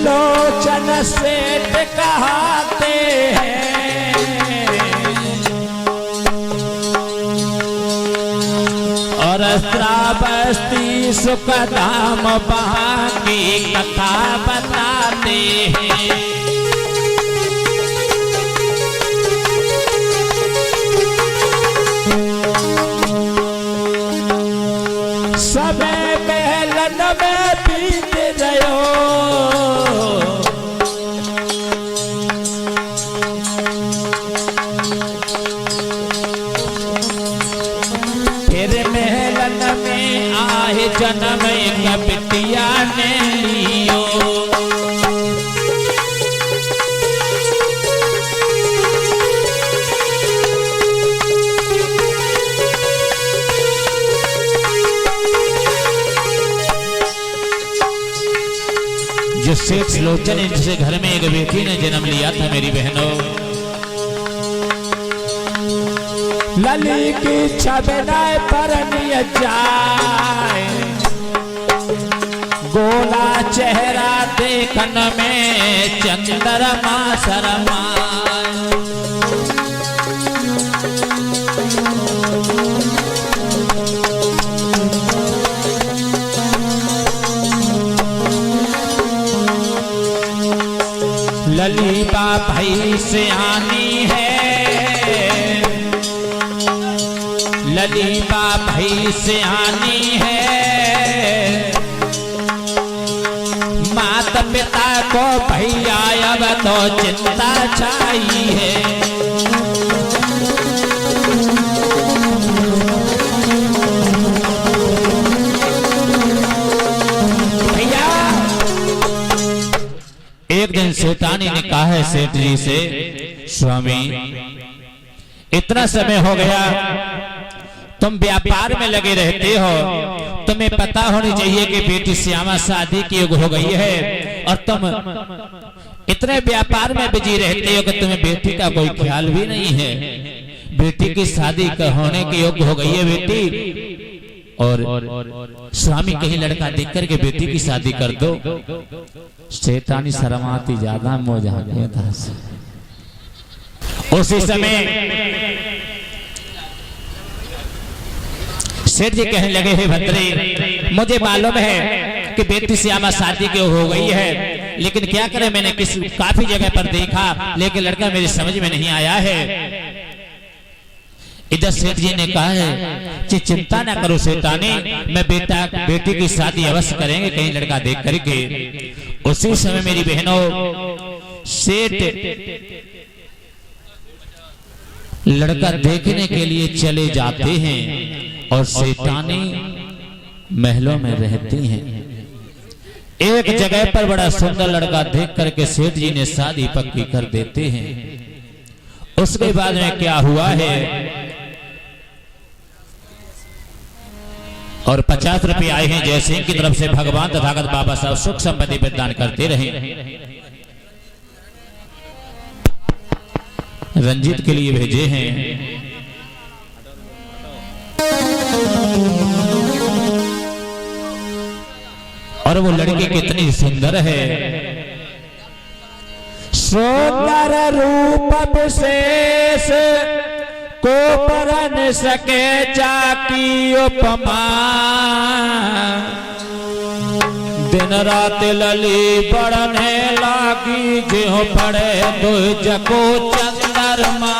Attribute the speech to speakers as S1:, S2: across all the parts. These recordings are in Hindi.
S1: लोचन सेठ कहते हैं और श्रावस्ती सुखधाम वहाँ की कथा बताते हैं। समय महलन में बीत गयो जन्म एक बिटिया ने लियो जिस सेठ लोचन जिसे घर में एक बेटी ने जन्म लिया था मेरी बहनों, लली की छबनाए पर जाए गोला चेहरा देखन में चंद्रमा शर्माए। ललीबा भाई से आनी है, ललीबा भाई से आनी है, माता पिता को भैया अब तो चिंता छाई है। भैया एक दिन सेठानी ने कहा है सेठ जी से, स्वामी इतना समय हो गया तुम व्यापार में लगे रहते हो, तुम्हें पता होनी चाहिए कि बेटी श्यामा शादी की युग हो गई है और तुम इतने व्यापार में बिजी रहते हो कि तुम्हें बेटी का कोई ख्याल भी नहीं है। बेटी की शादी होने के योग्य हो गई है बेटी, और स्वामी कहीं लड़का देख करके बेटी की शादी कर दो। शैतानी शर्माती ज्यादा मोजा था। उसी समय सेठ जी कहने लगे, हे भद्रे मुझे मालूम है कि बेटी श्यामा शादी की हो गई है, लेकिन क्या करें मैंने काफी जगह पर देखा लेकिन लड़का मेरी समझ में नहीं आया है। इधर सेठ जी ने कहा है कि चिंता ना करो शैतानी, मैं बेटी की शादी अवश्य करेंगे कहीं लड़का देख करके। उसी समय मेरी बहनों सेठ लड़का देखने के लिए चले जाते हैं और शैतानी महलों में रहती हैं। एक जगह पर बड़ा सुंदर लड़का देख करके सेठ जी ने शादी पक्की कर देते हैं। उसके बाद में क्या हुआ है, और 50 रुपये आए हैं जय सिंह की तरफ से। भगवान तथागत बाबा साहब सुख संपत्ति प्रदान करते रहे। रंजीत के लिए भेजे हैं। और वो लड़की कितनी सुंदर है, सुंदर रूप विशेष को पर न सके जाकी उपमा। दिन रात लली बढ़ने लागी जो पड़े दो जको चंद्रमा।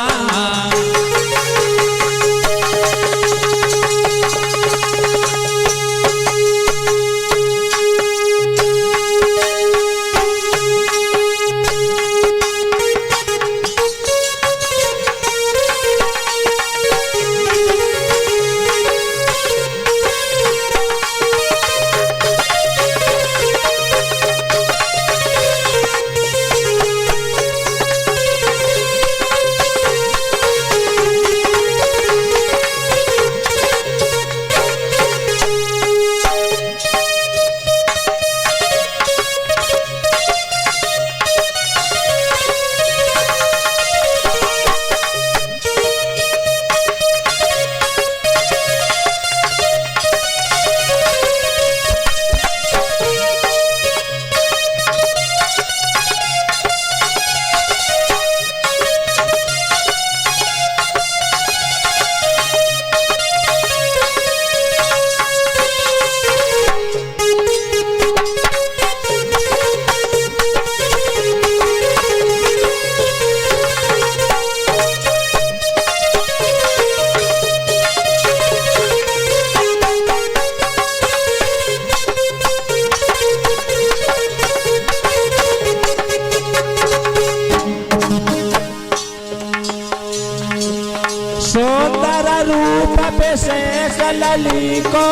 S1: लली को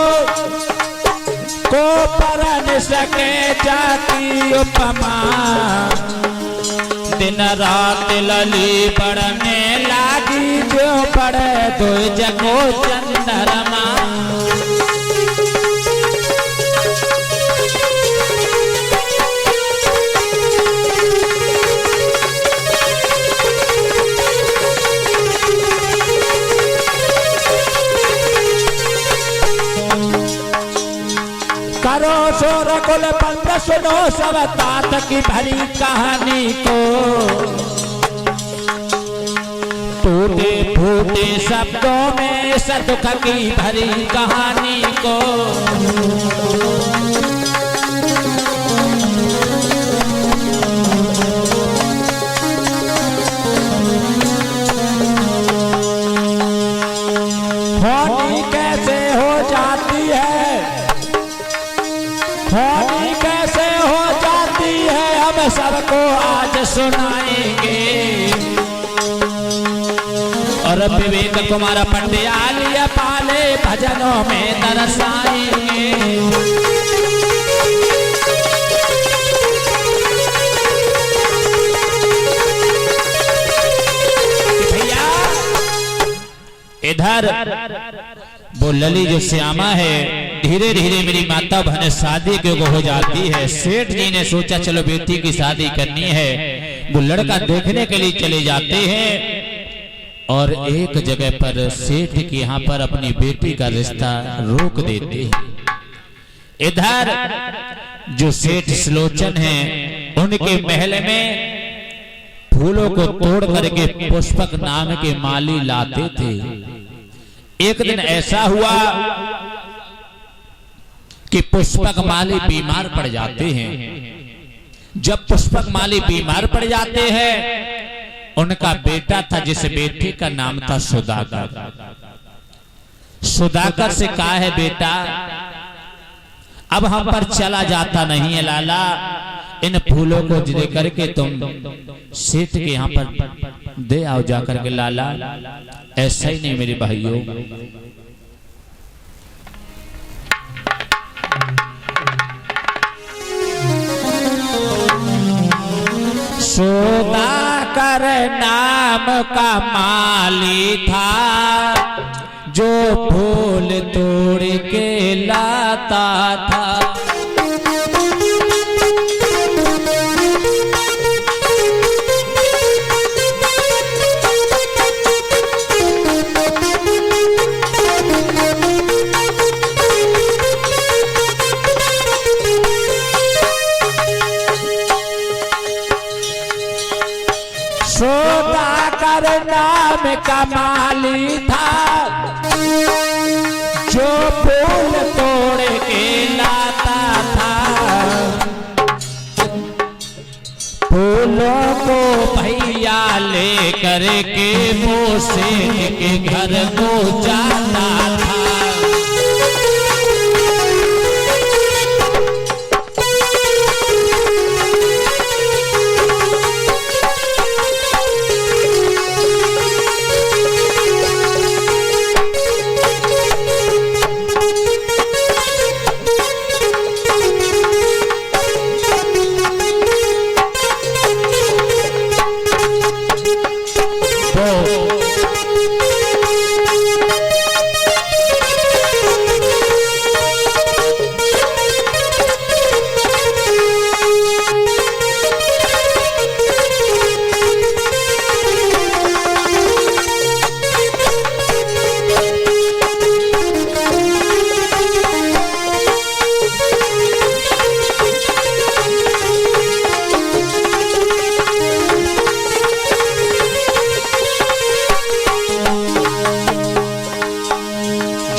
S1: पर न सके जाती उपमा। दिन रात लली बढ़ने लागी जो पड़े दो जगो चंद्रमा। करो शोर कुल बंद सुनो सब तात की भरी कहानी को। टूटे फूटे शब्दों में सदुख की भरी कहानी को। होनी कैसे हो जाती है, होनी कैसे हो जाती है, हम सबको आज सुनाएंगे। और विवेक कुमार पंडियाल पाले भजनों में दर्शाएंगे। भैया इधर वो लली जो श्यामा है, धीरे धीरे मेरी माता बहन शादी के हो जाती है। सेठ जी ने सोचा चलो बेटी की शादी करनी है, वो लड़का देखने के लिए चले जाते हैं और एक जगह पर सेठ के यहाँ पर अपनी बेटी का रिश्ता रोक देते हैं। इधर जो सेठ सुलोचन हैं, उनके महल में फूलों को तोड़ करके पुष्पक नाम के माली लाते थे। एक दिन ऐसा हुआ कि पुष्पक माली बीमार पड़ जाते हैं। जब पुष्पक माली बीमार पड़ जाते हैं, उनका बेटा था जिस बेटे का नाम था सुधाकर। सुधाकर से कहा है बेटा अब हम पर चला जाता नहीं है लाला, इन फूलों को दे करके तुम सेठ के यहाँ पर दे आओ जाकर के लाला। ऐसा ही नहीं मेरे भाइयों, सुधाकर नाम का माली था, जो फूल तोड़ के लाता था। सुधाकर नाम का माली था, जो फूल तोड़ के लाता था। फूलों को भैया ले करके वो सेठ के घर को जाता था।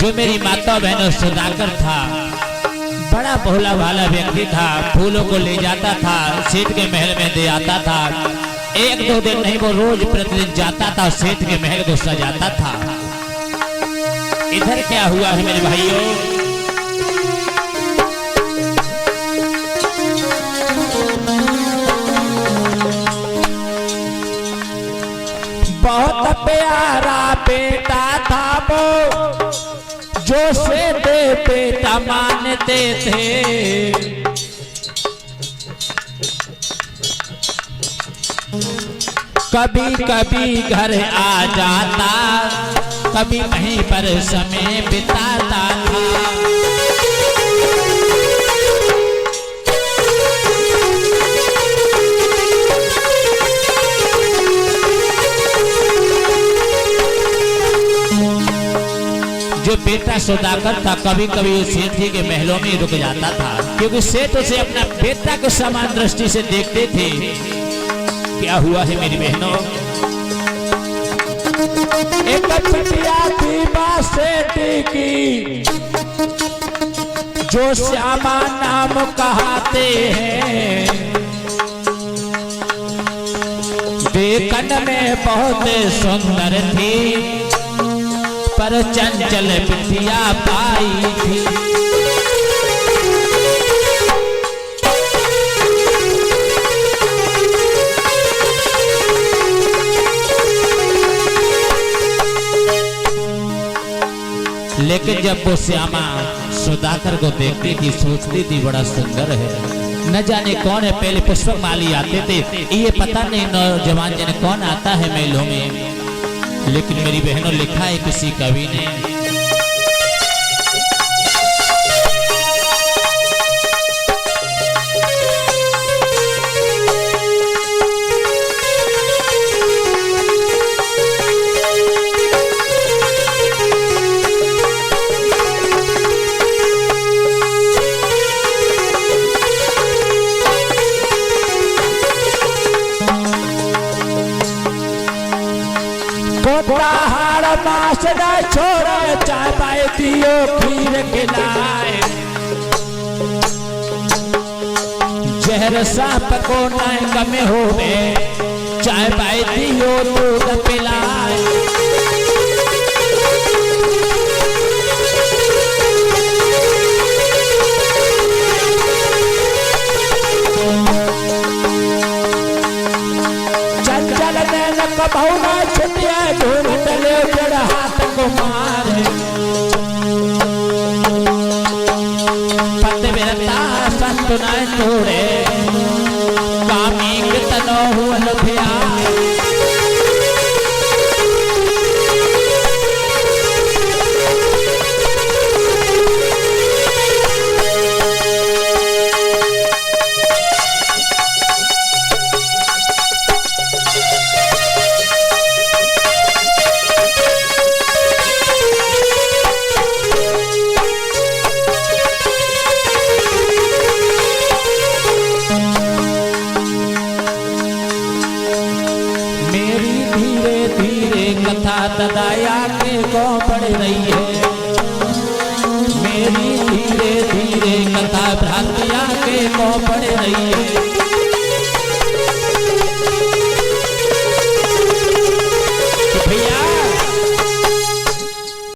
S1: जो मेरी माता बहनों सुधाकर था, बड़ा भोला भाला व्यक्ति था। फूलों को ले जाता था, सेठ के महल में दे आता था। एक दो दिन नहीं, वो रोज प्रतिदिन जाता था, सेठ के महल को सजाता था। इधर क्या हुआ है मेरे भाइयों, बहुत प्यारा बेटा था वो, जो से बेटा मानते थे। कभी कभी घर आ जाता, कभी वहीं पर समय बिताता था। जो बेटा सौदागर था कभी कभी सेठ जी के महलों में रुक जाता था, क्योंकि सेठ उसे अपना बेटा को समान दृष्टि से देखते थे। क्या हुआ है मेरी बहनों? एक बिटिया थी मां सेठ की, जो श्यामा नाम कहते हैं। देखने में बहुत सुंदर थी, पर चंचल बिटिया पाई थी। लेकिन जब वो श्यामा सौदागर को देखती थी, सोचती थी बड़ा सुंदर है, न जाने कौन है। पहले पुष्पक माली आते थे, ये पता नहीं नौजवान जने कौन आता है मेलों में। लेकिन मेरी बहनों, लिखा है किसी कवि ने, हार मास न छोड़े, चाय पाए दियो खीर खिलाए। जहर सांप को न गमे होवे, चाय पाए दियो दूध पिलाए। चंचल नैन कबहू न छुटिया, ढूंढ ले जड़ हाथ को मारे। पत बिरता संत न छोड़े, कामी कितनो हुअल भियाए। धीरे धीरे कथा ददाया के को बढ़ रही है।